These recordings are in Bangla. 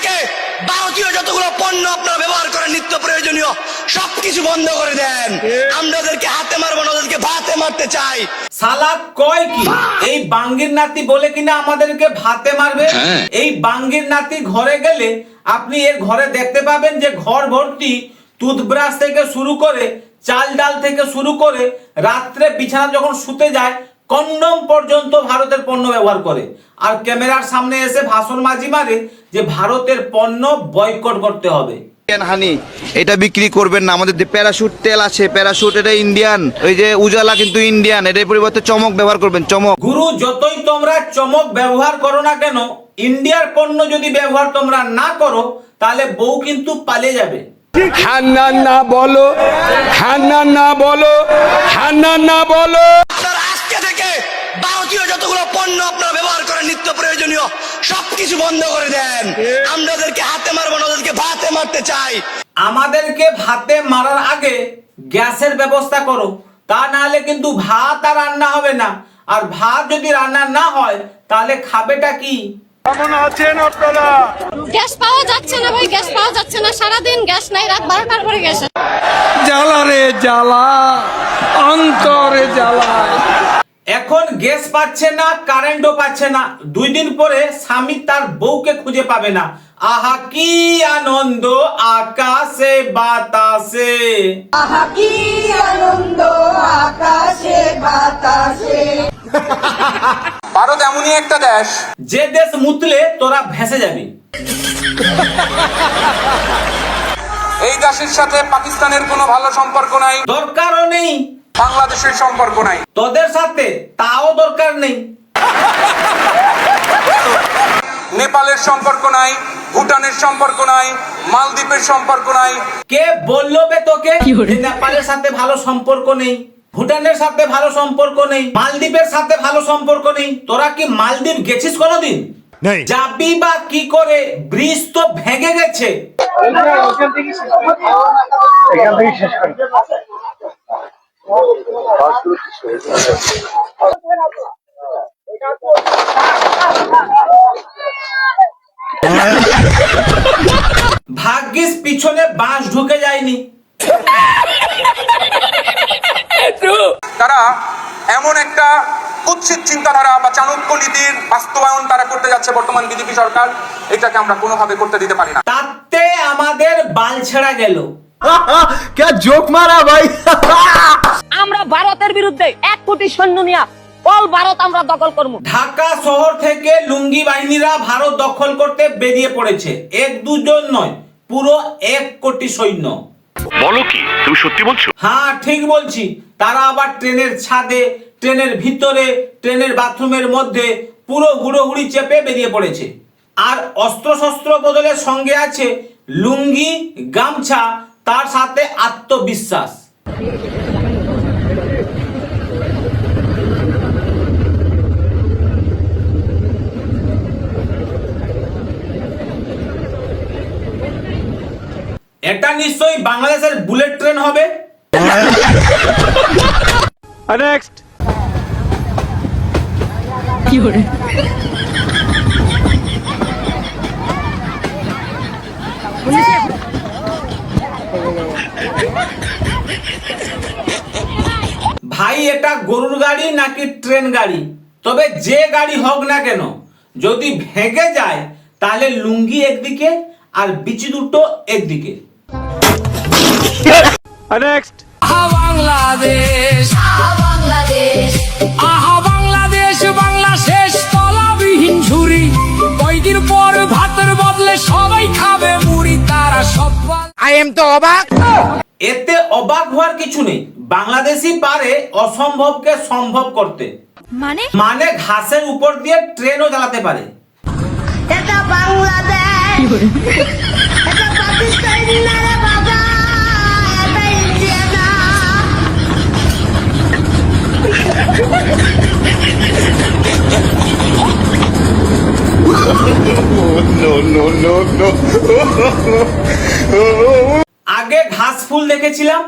থেকে ভারতীয় যতগুলো পণ্য আপনারা ব্যবহার করেন নিত্য প্রয়োজনীয় সবকিছু বন্ধ করে দেন। আমরা ওদেরকে হাতে মারবো না, ওদেরকে ভাতে মারতে চাই। সালা কয় কি এই বাঙ্গির নাতি বলে কিনা আমাদেরকে ভাতে মারবে। এই বাঙ্গির নাতি ঘরে গেলে আপনি এর ঘরে দেখতে পাবেন যে ঘর ভর্তি টুথব্রাশ থেকে শুরু করে চাল ডাল থেকে শুরু করে রাত্রে বিছানা যখন শুতে যায় কন্ডম পর্যন্ত ভারতের পণ্য ব্যবহার করে, আর ক্যামেরার সামনে এসে ভাষণ মাঝি মারে যে ভারতের পণ্য বয়কট করতে হবে। হানি এটা বিক্রি করবেন না। আমাদের যে প্যারাশুট তেল আছে, প্যারাশুট এটা ইন্ডিয়ান, ওই যে উজালা কিন্তু ইন্ডিয়ান, এটার পরিবর্তে চমক ব্যবহার করবেন। চমক গুরু যতই তোমরা চমক ব্যবহার করো না কেন, ইন্ডিয়ার পণ্য যদি ব্যবহার তোমরা না করো তাহলে বউ কিন্তু পালিয়ে যাবে। হান্না না বলো, হান্না না বলো, হান্না না বলো। আপনারা আজকে থেকে ভারতীয় যতগুলো পণ্য আপনারা ব্যবহার করেন নিত্য প্রয়োজনীয় সবকিছু বন্ধ করে দেন। আমরা ওদেরকে হাতে মারবো না, ওদেরকে ভাতে মারতে চাই। আমাদেরকে ভাতে মারার আগে গ্যাসের ব্যবস্থা করো, তা না হলে কিন্তু ভাত আর রান্না হবে না। আর ভাত যদি রান্না না হয় তাহলে খাবেটা কি? কেমন আছেন আপনারা? গ্যাস পাওয়া যাচ্ছে না ভাই, গ্যাস পাওয়া যাচ্ছে না, সারাদিন গ্যাস নাই, রাত 12টার পরে গ্যাস। জ্বালা রে জ্বালা, অন্তরে জ্বালায়। এখন গ্যাস পাচ্ছে না, কারেন্টও পাচ্ছে না, 2 দিন পরে স্বামী তার বউকে খুঁজে পাবে না। আহা কি আনন্দ আকাশে বাতাসে, আহা কি আনন্দ আকাশে বাতাসে। ভারত এমনই একটা দেশ, যে দেশ মুতলে তোরা ভেসে যাবি। এই দেশের সাথে পাকিস্তানের কোনো ভালো সম্পর্ক নাই, দরকারও নেই। বাংলাদেশের সম্পর্ক নাই, তোদের সাথে তাও দরকার নেই। নেপালের সম্পর্ক নাই, ভুটানের সম্পর্ক নাই, মালদ্বীপের সম্পর্ক নাই। কে বললো বে তোকে যে নেপালের সাথে ভালো সম্পর্ক নেই, ভুটানের সাথে ভালো সম্পর্ক নেই, মালদ্বীপের সাথে ভালো সম্পর্ক নেই? তোরা কি মালদ্বীপ গেছিস কোনোদিন? যাবি বা কি করে? ব্রিজ তো ভেঙে গেছে। ভাগ্যিস পিছনে বাঁশ ঢুকে যায়নি। তারা এমন একটা কুৎসিত চিন্তাধারা বা চাণক্য নীতির বাস্তবায়ন তারা করতে যাচ্ছে বর্তমান বিজেপি সরকার, এটাকে আমরা কোনোভাবে করতে দিতে পারি না। তাতে আমাদের বাল ছেড়া গেল। কে জোক মারা ভাই। আমরা ভারতের বিরুদ্ধে 1 কোটি সৈন্য নিয়ে অল ভারত আমরা দখল করব। ঢাকা শহর থেকে লুঙ্গি বাহিনীরা ভারত দখল করতে বেরিয়ে পড়েছে। 1-2 জন নয়, পুরো 1 কোটি সৈন্য। বলো কি, তুমি সত্যি বলছো? হ্যাঁ ঠিক বলছি। তারা আবার ট্রেনের ছাদে, ট্রেনের ভিতরে, ট্রেনের বাথরুমের মধ্যে পুরো হুড়োহুড়ি চেপে বেরিয়ে পড়েছে। আর অস্ত্রশস্ত্র বদলের সঙ্গে আছে লুঙ্গি, গামছা, তার সাথে আত্মবিশ্বাস। এটা নিশ্চয়ই বাংলাদেশের বুলেট ট্রেন হবে। নেক্সট কি করে ভাই এটা গরুর গাড়ি নাকি ট্রেন গাড়ি? তবে যে গাড়ি হোক না কেন, যদি ভেঙে যায় তাহলে লুঙ্গি একদিকে আর বিচি দুটো একদিকে। নেক্সট বাংলাদেশ, বাংলাদেশ, আহা বাংলাদেশ, বাংলা শেষ তলাবিহীন ঝুরি। কয়দিন পর ভাতের বদলে সবাই খাবে মুড়ি, তারা সব। আই এম তো অবাক। এতে অবাক হওয়ার কিছু নেই। বাংলাদেশই পারে অসম্ভবকে সম্ভব করতে। মানে ঘাসের উপর দিয়ে ট্রেনও চালাতে পারে। এটা বাংলাদেশ, এটা পাকিস্তান না রে বাবা, এটা ইন্ডিয়া না। আগে ঘাস ফুল দেখেছিলাম,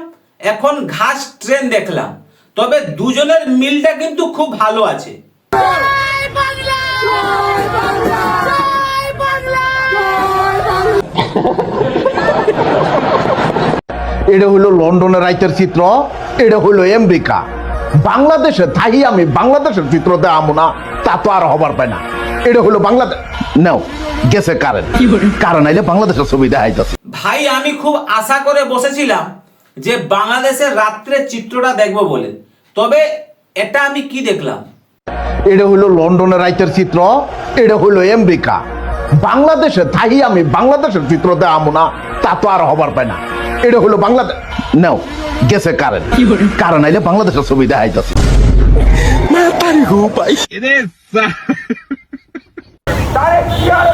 এখন ঘাস ট্রেন দেখলাম। তবে দুজনের মিলটা কিন্তু খুব ভালো আছে। বাংলা, বাংলা, বাংলা, এটা হলো লন্ডনের রাইতের চিত্র, এটা হলো আমেরিকা। বাংলাদেশে থাই আমি বাংলাদেশের চিত্র দেখাবো না, তা তো আর হবার পায় না। এটা হলো বাংলাদেশ। নাও গেছে কারণ আইলে বাংলাদেশের ছবি দেখাইতেছে। ভাই আমি খুব আশা করে বসেছিলাম যে বাংলাদেশের রাত্রে চিত্রটা দেখবো বলে, তবে এটা আমি কি দেখলাম? এটা হলো লন্ডনের রাইতের চিত্র, এটা হলো আমেরিকা। বাংলাদেশে থাই আমি বাংলাদেশের চিত্র দেখাবো না, তা তো আর হবার পায় না। এটা হলো বাংলাদেশ। নাও গেছে কারণ আইলে বাংলাদেশের ছবি দেখাইতেছে।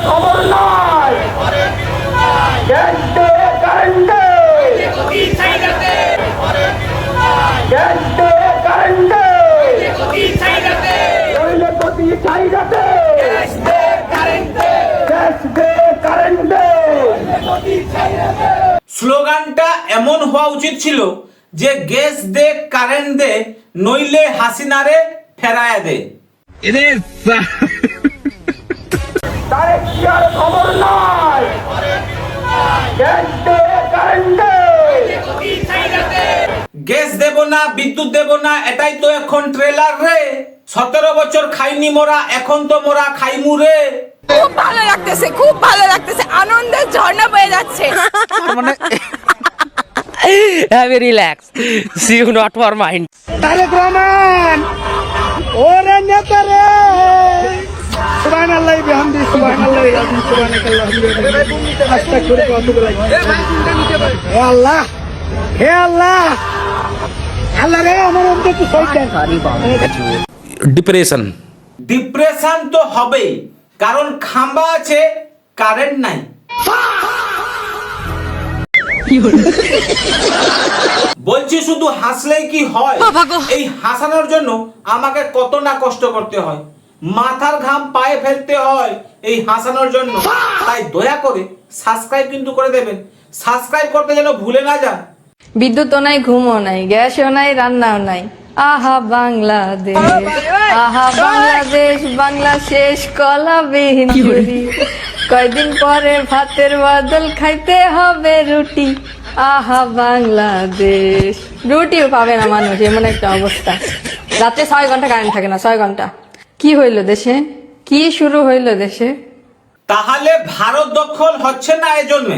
খবর নাই স্লোগানটা এমন হওয়া উচিত ছিল যে গ্যাস দে কারেন্ট দে, নইলে হাসিনারে ফেরায় দে। খবর নাই গ্যাস দেব না, বিদ্যুৎ দেব না, এটাই তো এখন ট্রেলার রে। 17 বছর খাইনি মোরা, এখন তো মোরা খাইমু রে। খুব ভালো লাগতেছে, খুব ভালো লাগতেছে, আনন্দের ঝর্ণা বয়ে যাচ্ছে। Have a relax, see you not for mind. Tarique Rahman ওরে নেতা রে, সুবহানাল্লাহি বিহামদি, সুবহানাল্লাহি আযীম, সুবহানাকাল্লাহ, আস্তাগফিরুল্লাহ ওয়া আতুবু ইলাইহি। হে আল্লাহ, হে আল্লাহ, আল্লাহ রে আমার অন্তত ডিপ্রেশন ডিপ্রেশন তো হবেই, কারণ খাম্বা আছে, কারেন্ট নাই। বলছি শুধু হাসলেই কি হয়? এই হাসানোর জন্য আমাকে কত না কষ্ট করতে হয়, মাথার ঘাম পায়ে ফেলতে হয় এই হাসানোর জন্য। তাই দয়া করে সাবস্ক্রাইব কিন্তু করে দেবেন, সাবস্ক্রাইব করতে যেন ভুলে না যান। বিদ্যুৎও নাই, ঘুমও নাই, গ্যাসও নাই, রান্নাও নাই। আহা বাংলাদেশ, আহা বাংলাদেশ, বাংলা শেষ কলাবিহীন ঝুরি। কয়দিন পরে ভাতের বদল খাইতে হবে রুটি। আহা বাংলাদেশ, রুটিও পাবে না মানুষ, এমন একটা অবস্থা। রাতে 6 ঘন্টা কারেন্ট থাকে না, 6 ঘন্টা। কি হইলো দেশে, কি শুরু হইলো দেশে? তাহলে ভারত দখল হচ্ছে না এজন্য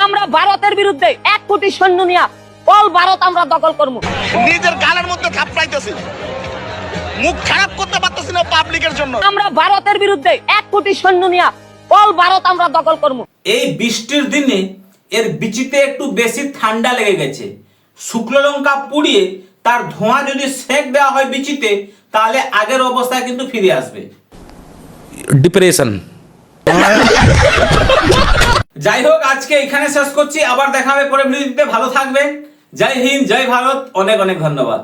আমরা ভারতের বিরুদ্ধে 1 কোটি সৈন্য নিয়ে অল ভারত আমরা দখল করবো। নিজের গালের মধ্যে থাপড়াইতেছি, মুখ খারাপ করতে পারতেছি না পাবলিকের জন্য। আমরা ভারতের বিরুদ্ধে 1 কোটি সৈন্য নিয়ে অল ভারত আমরা দখল করবো। এই বৃষ্টির দিনে এর বিচিতে একটু বেশি ঠান্ডা লেগে গেছে। শুকনো লঙ্কা পুড়িয়ে তার ধোঁয়া যদি সেক দেওয়া হয় বিচিতে, তাহলে আগের অবস্থায় কিন্তু ফিরে আসবে। ডিপ্রেশন। যাই হোক, আজকে এখানে শেষ করছি, আবার দেখা হবে পরের ভিডিওতে। ভালো থাকবেন। জয় হিন্দ, জয় ভারত, অনেক অনেক ধন্যবাদ।